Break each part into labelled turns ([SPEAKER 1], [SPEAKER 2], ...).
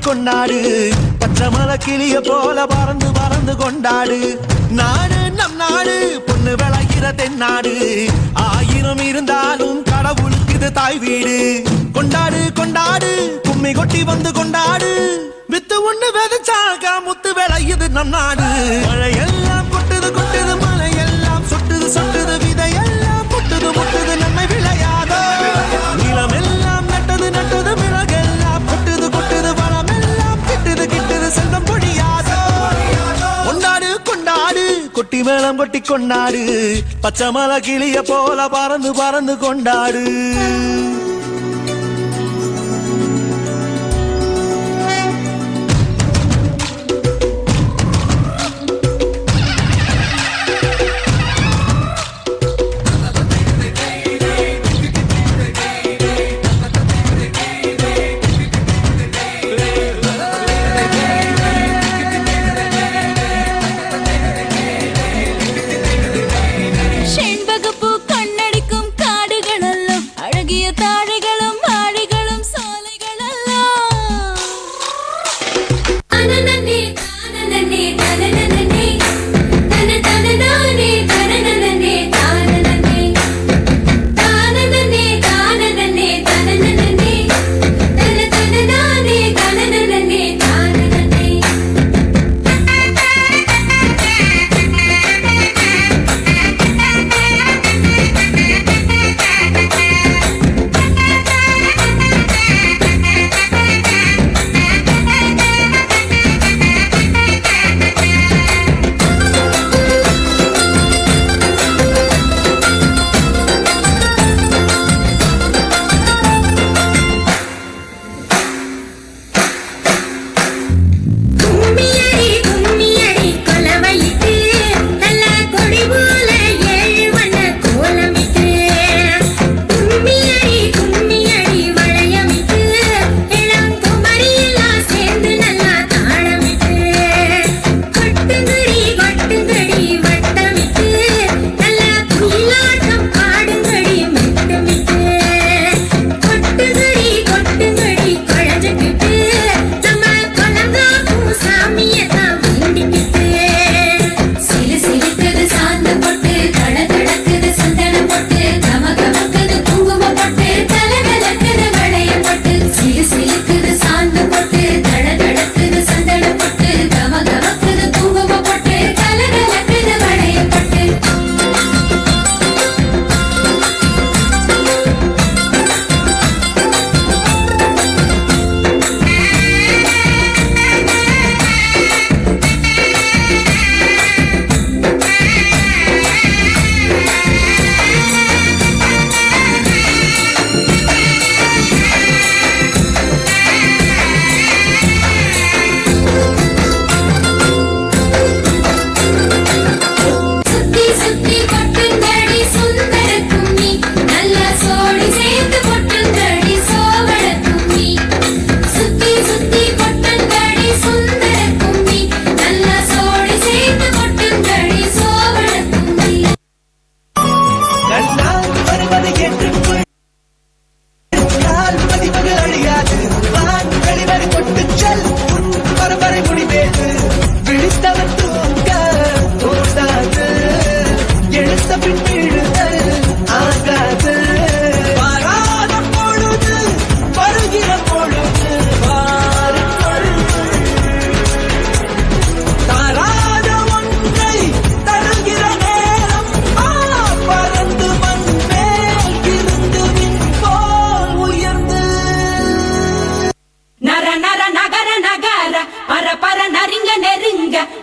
[SPEAKER 1] கொண்டாடு பச்சை மலை கிளிய போல பறந்து பறந்து கொண்டாடு நாடு நம் நாடு பொண்ணு விளைகிற தென்னாடு ஆயிரம் இருந்தாலும் கடவுளுக்கு இது தாய் வீடு கொண்டாடு கொண்டாடு கும்மி கொட்டி வந்து கொண்டாடு வித்து ஒண்ணு விதைச்சாக முத்து விளையுது நம் நாடு மழையெல்லாம் கொட்டுது கொட்டுது மலையெல்லாம் சொட்டுது சொட்டுது விதையெல்லாம் முட்டுது முட்டுது நன்மை விளையாதோ நிலமெல்லாம் நட்டது நட்டது மிளகெல்லாம் கொட்டுது கொட்டுது வளமெல்லாம் கிட்டுது கிட்டுது செல்வம் பொழியாதோ கொண்டாடு கொண்டாடு கொட்டி மேளம் கொட்டி கொண்டாடு பச்சை மலை கிளிய போல பறந்து பறந்து கொண்டாடு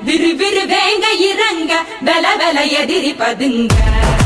[SPEAKER 2] விரு விரு வேங்க இறங்க வெல வெல எதிரி பதுங்க